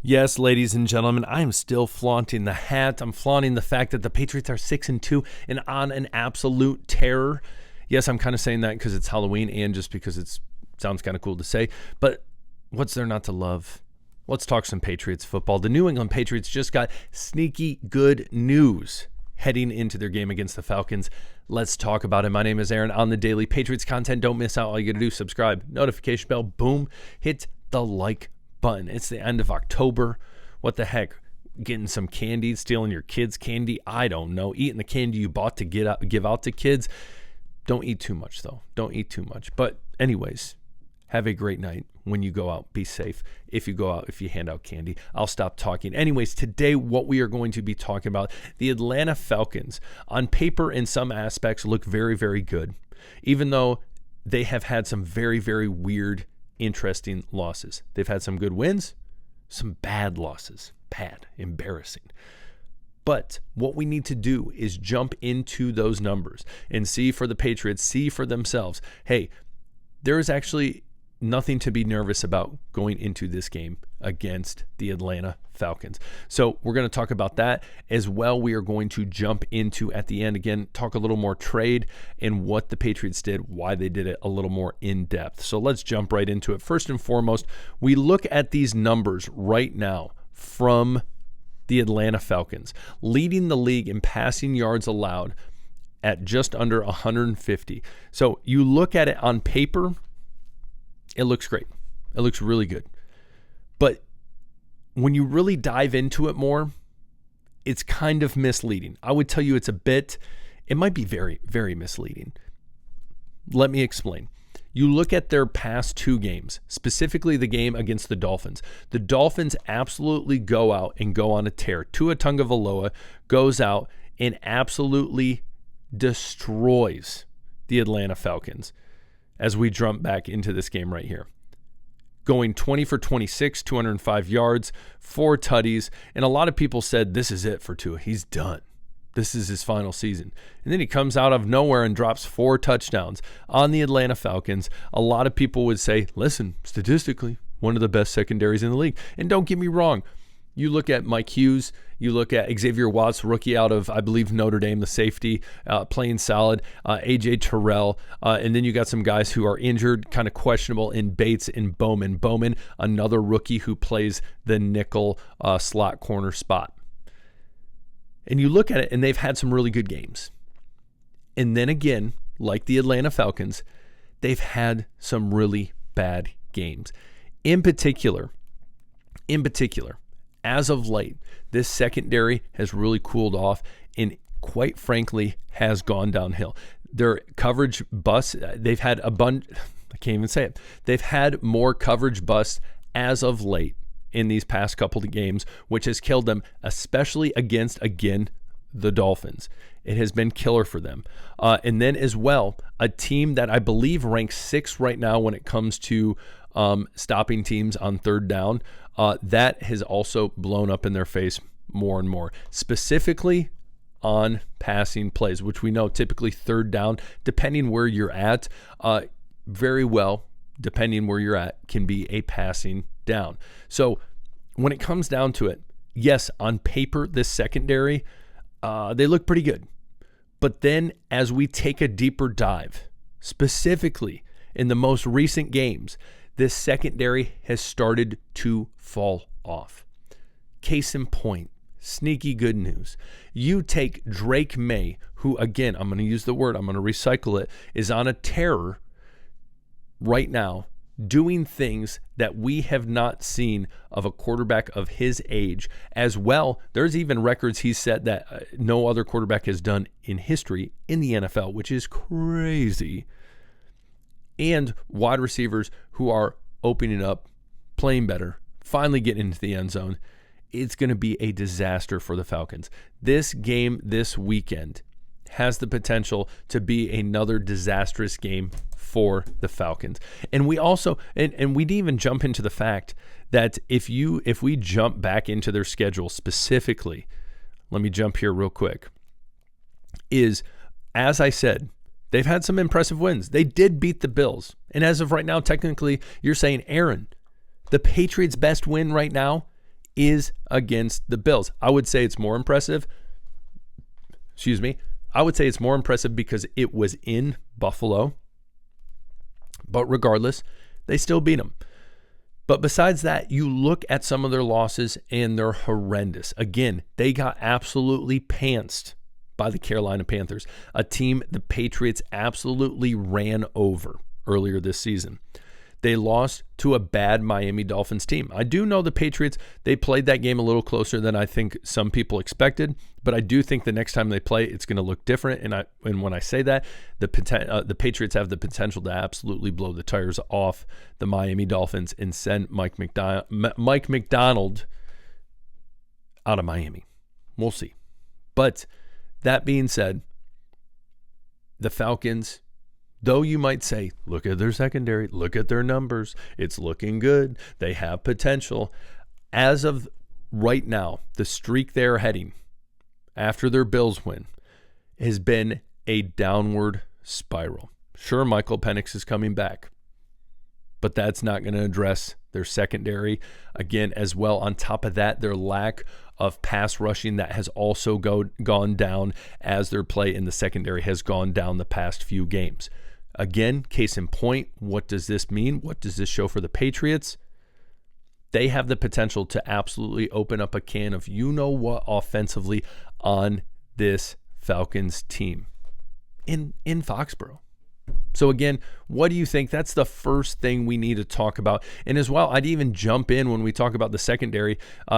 Yes, ladies and gentlemen, I am still flaunting the hat. I'm flaunting the fact that the Patriots are 6-2 and on an absolute terror. Yes, I'm kind of saying that because it's Halloween and just because it sounds kind of cool to say. But what's there not to love? Let's talk some Patriots football. The New England Patriots just got sneaky good news heading into their game against the Falcons. Let's talk about it. My name is Aaron on the Daily Patriots content. Don't miss out. All you got to do, subscribe, notification bell, boom, hit the like button. It's the end of October. What the heck? Getting some candy, stealing your kids' candy? I don't know. Eating the candy you bought to give out to kids? Don't eat too much, though. Don't eat too much. But anyways, have a great night when you go out. Be safe. If you go out, if you hand out candy, I'll stop talking. Anyways, today what we are going to be talking about, the Atlanta Falcons, on paper in some aspects look very, very good, even though they have had some very, very weird, interesting losses. They've had some good wins, some bad losses. Bad, embarrassing. But what we need to do is jump into those numbers and see for the Patriots, see for themselves, hey, there is actually nothing to be nervous about going into this game against the Atlanta Falcons. So we're going to talk about that as well. We are going to jump into, at the end, again, talk a little more trade and what the Patriots did, why they did it a little more in depth. So let's jump right into it. First and foremost, we look at these numbers right now from the Atlanta Falcons, leading the league in passing yards allowed at just under 150. So you look at it on paper, it looks great. It looks really good. But when you really dive into it more, it's kind of misleading. I would tell you it might be very, very misleading. Let me explain. You look at their past two games, specifically the game against the Dolphins. The Dolphins absolutely go out and go on a tear. Tua Tagovailoa goes out and absolutely destroys the Atlanta Falcons as we jump back into this game right here. Going 20 for 26, 205 yards, 4 tutties, and a lot of people said this is it for Tua. He's done. This is his final season. And then he comes out of nowhere and drops 4 touchdowns on the Atlanta Falcons. A lot of people would say, listen, statistically, one of the best secondaries in the league. And don't get me wrong. You look at Mike Hughes, you look at Xavier Watts, rookie out of, I believe, Notre Dame, the safety, playing solid, A.J. Terrell, and then you got some guys who are injured, kind of questionable in Bates and Bowman. Bowman, another rookie who plays the nickel slot corner spot. And you look at it, and they've had some really good games. And then again, like the Atlanta Falcons, they've had some really bad games. In particular, as of late, this secondary has really cooled off and, quite frankly, has gone downhill. Their coverage busts, they've had I can't even say it. They've had more coverage busts as of late in these past couple of games, which has killed them, especially against, again, the Dolphins. It has been killer for them. And then as well, a team that I believe ranks 6th right now when it comes to stopping teams on third down, that has also blown up in their face more and more, specifically on passing plays, which we know typically third down, depending where you're at, very well, depending where you're at, can be a passing down. So when it comes down to it, yes, on paper, this secondary, they look pretty good. But then as we take a deeper dive, specifically in the most recent games, this secondary has started to fall off. Case in point, sneaky good news. You take Drake May, who, again, I'm going to use the word, I'm going to recycle it, is on a tear right now, doing things that we have not seen of a quarterback of his age. As well, there's even records he set that no other quarterback has done in history in the NFL, which is crazy. And wide receivers who are opening up, playing better, finally getting into the end zone. It's going to be a disaster for the Falcons. This game this weekend has the potential to be another disastrous game for the Falcons. And we also, and we didn't even jump into the fact that if we jump back into their schedule specifically, let me jump here real quick, is, as I said, they've had some impressive wins. They did beat the Bills. And as of right now, technically, you're saying, Aaron, the Patriots' best win right now is against the Bills. I would say it's more impressive. I would say it's more impressive because it was in Buffalo. But regardless, they still beat them. But besides that, you look at some of their losses and they're horrendous. Again, they got absolutely pantsed by the Carolina Panthers, a team the Patriots absolutely ran over earlier this season. They lost to a bad Miami Dolphins team. I do know the Patriots, they played that game a little closer than I think some people expected, but I do think the next time they play, it's going to look different. And when I say that, the Patriots have the potential to absolutely blow the tires off the Miami Dolphins and send Mike Macdonald out of Miami. We'll see. But that being said, the Falcons, though you might say, look at their secondary, look at their numbers, it's looking good, they have potential. As of right now, the streak they're heading after their Bills win has been a downward spiral. Sure, Michael Penix is coming back, but that's not going to address their secondary. Again, as well, on top of that, their lack of pass rushing that has also gone down as their play in the secondary has gone down the past few games. Again, case in point, what does this mean? What does this show for the Patriots? They have the potential to absolutely open up a can of you-know-what offensively on this Falcons team in Foxborough. So again, what do you think? That's the first thing we need to talk about. And as well, I'd even jump in when we talk about the secondary,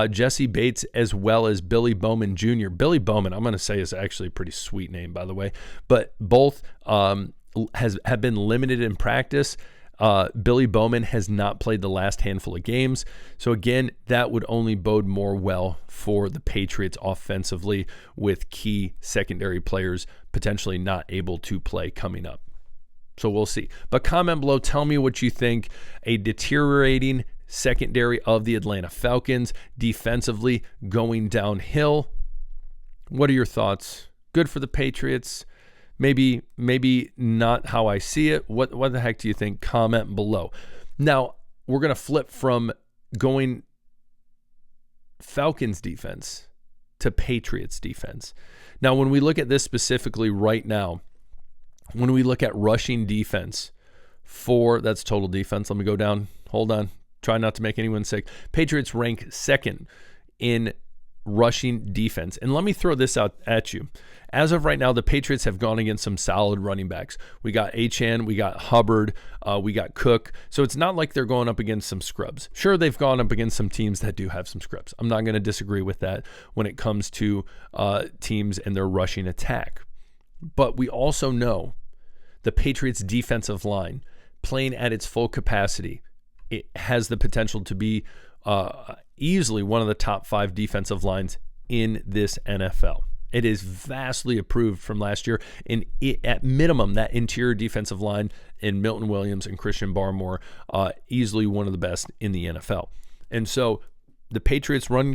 Jesse Bates as well as Billy Bowman Jr. Billy Bowman, I'm going to say, is actually a pretty sweet name, by the way. But both have been limited in practice. Billy Bowman has not played the last handful of games. So again, that would only bode more well for the Patriots offensively with key secondary players potentially not able to play coming up. So we'll see. But comment below, tell me what you think. A deteriorating secondary of the Atlanta Falcons, defensively going downhill. What are your thoughts? Good for the Patriots? Maybe not how I see it. What the heck do you think? Comment below. Now, we're going to flip from going Falcons defense to Patriots defense. Now, when we look at this specifically right now, when we look at rushing defense that's total defense. Let me go down. Hold on. Try not to make anyone sick. Patriots rank second in rushing defense. And let me throw this out at you. As of right now, the Patriots have gone against some solid running backs. We got Achane, we got Hubbard, we got Cook. So it's not like they're going up against some scrubs. Sure, they've gone up against some teams that do have some scrubs. I'm not going to disagree with that when it comes to teams and their rushing attack. But we also know the Patriots defensive line playing at its full capacity. It has the potential to be easily one of the top 5 defensive lines in this NFL. It is vastly improved from last year. And at minimum, that interior defensive line in Milton Williams and Christian Barmore, easily one of the best in the NFL. And so the Patriots run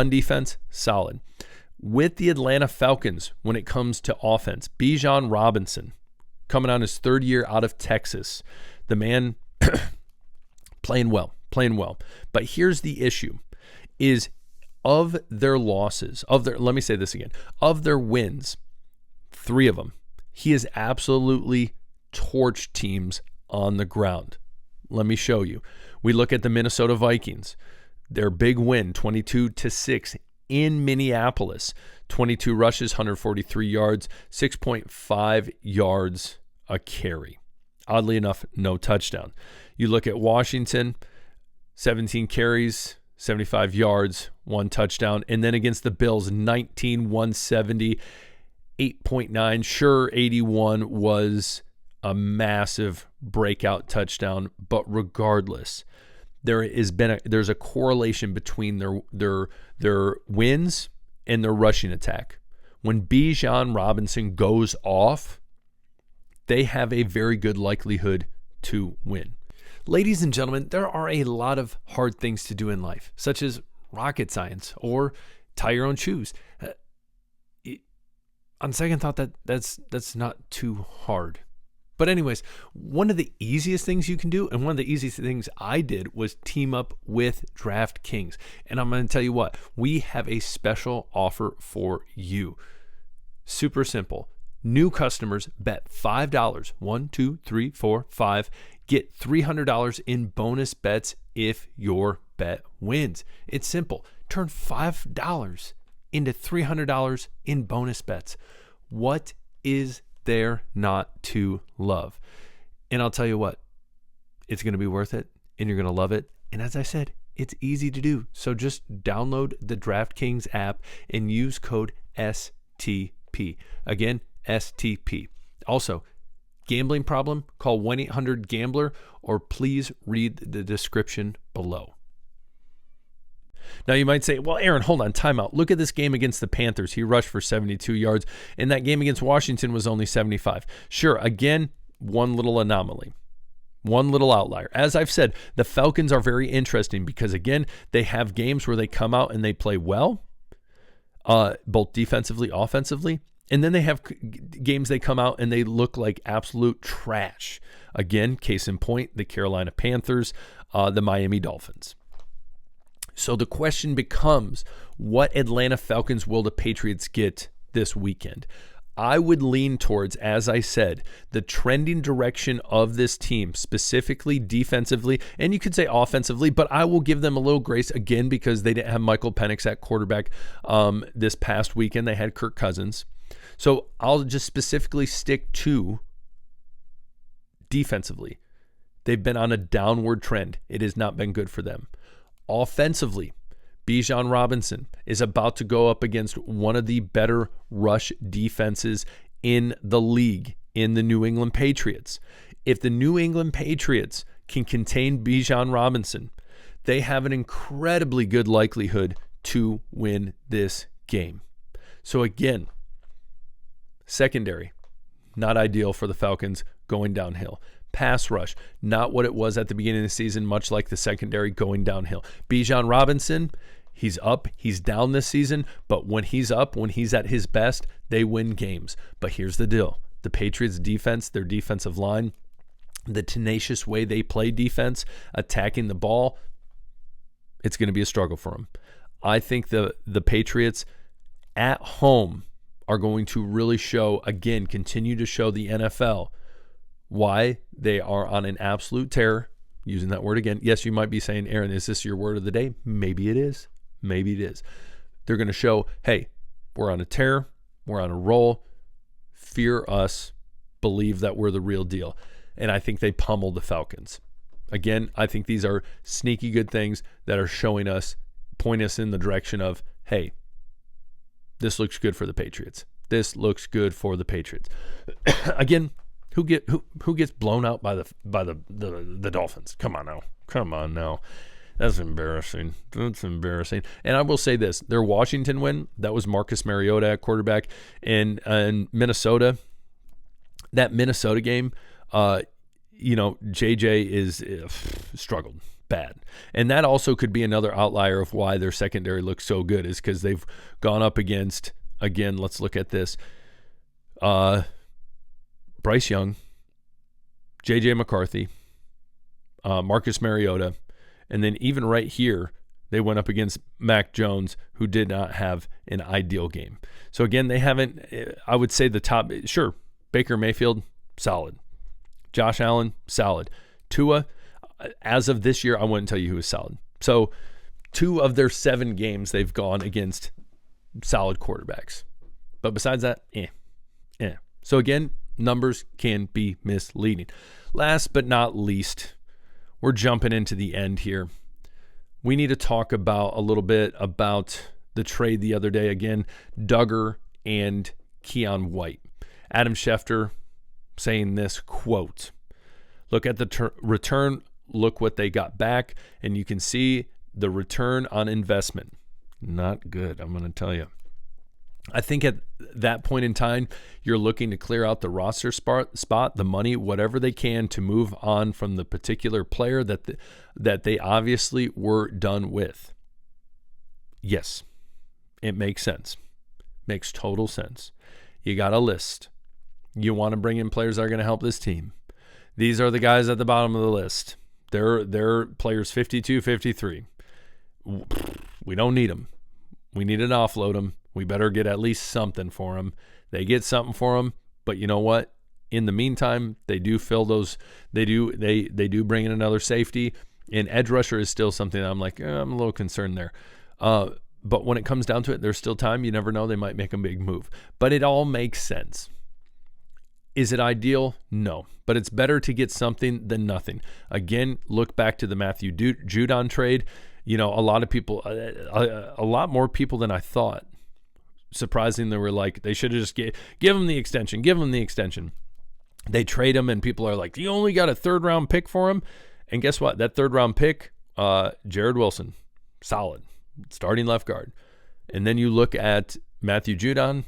defense, solid. With the Atlanta Falcons, when it comes to offense, Bijan Robinson, coming on his 3rd year out of Texas, the man playing well. But here's the issue, is of their losses, let me say this again, of their wins, 3 of them, he has absolutely torched teams on the ground. Let me show you. We look at the Minnesota Vikings, their big win, 22-6 in Minneapolis, 22 rushes, 143 yards, 6.5 yards a carry. Oddly enough, no touchdown. You look at Washington, 17 carries, 75 yards, 1 touchdown. And then against the Bills, 19, 170, 8.9. Sure, 81 was a massive breakout touchdown, but regardless, there's a correlation between their wins and their rushing attack. When Bijan Robinson goes off, they have a very good likelihood to win. Ladies and gentlemen, there are a lot of hard things to do in life, such as rocket science or tie your own shoes. On second thought, that's not too hard. But anyways, one of the easiest things you can do, and one of the easiest things I did, was team up with DraftKings. And I'm going to tell you what, we have a special offer for you. Super simple. New customers bet $5, 1, 2, 3, 4, 5, get $300 in bonus bets if your bet wins. It's simple. Turn $5 into $300 in bonus bets. What is there not to love? And I'll tell you what, it's going to be worth it, and you're going to love it. And as I said, it's easy to do. So just download the DraftKings app and use code STP. Again, STP. Also, gambling problem, call 1-800-GAMBLER, or please read the description below. Now you might say, well, Aaron, hold on, timeout. Look at this game against the Panthers. He rushed for 72 yards, and that game against Washington was only 75. Sure, again, one little anomaly, one little outlier. As I've said, the Falcons are very interesting because, again, they have games where they come out and they play well, both defensively, offensively, and then they have games they come out and they look like absolute trash. Again, case in point, the Carolina Panthers, the Miami Dolphins. So the question becomes, what Atlanta Falcons will the Patriots get this weekend? I would lean towards, as I said, the trending direction of this team, specifically defensively, and you could say offensively, but I will give them a little grace again because they didn't have Michael Penix at quarterback this past weekend. They had Kirk Cousins. So I'll just specifically stick to defensively. They've been on a downward trend. It has not been good for them. Offensively, Bijan Robinson is about to go up against one of the better rush defenses in the league, in the New England Patriots. If the New England Patriots can contain Bijan Robinson, they have an incredibly good likelihood to win this game. So again, secondary, not ideal for the Falcons going downhill. Pass rush, not what it was at the beginning of the season, much like the secondary going downhill. Bijan Robinson, he's up, he's down this season, but when he's up, when he's at his best, they win games. But here's the deal. The Patriots defense, their defensive line, the tenacious way they play defense, attacking the ball, it's going to be a struggle for them. I think the Patriots at home are going to really show, again, continue to show the NFL why they are on an absolute tear, using that word again. Yes, you might be saying, Aaron, is this your word of the day? Maybe it is. Maybe it is. They're going to show, hey, we're on a tear. We're on a roll. Fear us. Believe that we're the real deal. And I think they pummeled the Falcons. Again, I think these are sneaky good things that are showing us, point us in the direction of, hey, this looks good for the Patriots. This looks good for the Patriots. Again, who gets blown out by the Dolphins? Come on now. That's embarrassing. And I will say this: their Washington win, that was Marcus Mariota at quarterback, and Minnesota. That Minnesota game, JJ is struggled bad, and that also could be another outlier of why their secondary looks so good, is because they've gone up against, again, let's look at this. Bryce Young, J.J. McCarthy, Marcus Mariota, and then even right here, they went up against Mac Jones, who did not have an ideal game. So again, they haven't, I would say the top, sure, Baker Mayfield, solid. Josh Allen, solid. Tua, as of this year, I wouldn't tell you who is solid. So 2 of their 7 games, they've gone against solid quarterbacks. But besides that, So again, numbers can be misleading. Last but not least, we're jumping into the end here. We need to talk about a little bit about the trade the other day. Again, Duggar and Keon White. Adam Schefter saying this, quote, look at the return, look what they got back, and you can see the return on investment. Not good, I'm going to tell you. I think at that point in time, you're looking to clear out the roster spot, the money, whatever they can to move on from the particular player that they obviously were done with. Yes, it makes sense. Makes total sense. You got a list. You want to bring in players that are going to help this team. These are the guys at the bottom of the list. They're players 52, 53. We don't need them. We need to offload them. We better get at least something for them. They get something for them, but you know what? In the meantime, they do fill those. They do bring in another safety, and edge rusher is still something that I'm like, I'm a little concerned there. But when it comes down to it, there's still time. You never know. They might make a big move. But it all makes sense. Is it ideal? No. But it's better to get something than nothing. Again, look back to the Matthew Judon trade. You know, a lot of people, a lot more people than I thought, surprisingly, were like, they should have just give him the extension. Give him the extension. They trade him, and people are like, you only got a third-round pick for him? And guess what? That third-round pick, Jared Wilson, solid, starting left guard. And then you look at Matthew Judon,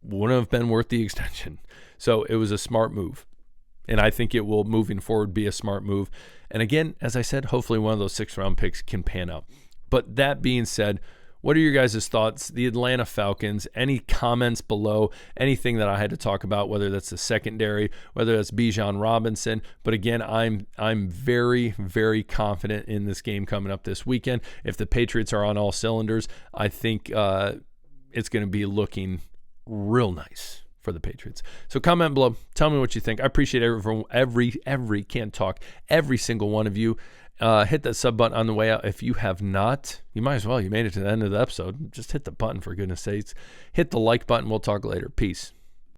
wouldn't have been worth the extension. So it was a smart move. And I think it will, moving forward, be a smart move. And again, as I said, hopefully one of those 6th-round picks can pan out. But that being said, what are your guys' thoughts? The Atlanta Falcons, any comments below, anything that I had to talk about, whether that's the secondary, whether that's Bijan Robinson. But again, I'm very, very confident in this game coming up this weekend. If the Patriots are on all cylinders, I think it's going to be looking real nice for the Patriots. So comment below. Tell me what you think. I appreciate every single one of you. Hit that sub button on the way out. If you have not, you might as well. You made it to the end of the episode. Just hit the button, for goodness sakes. Hit the like button. We'll talk later. Peace.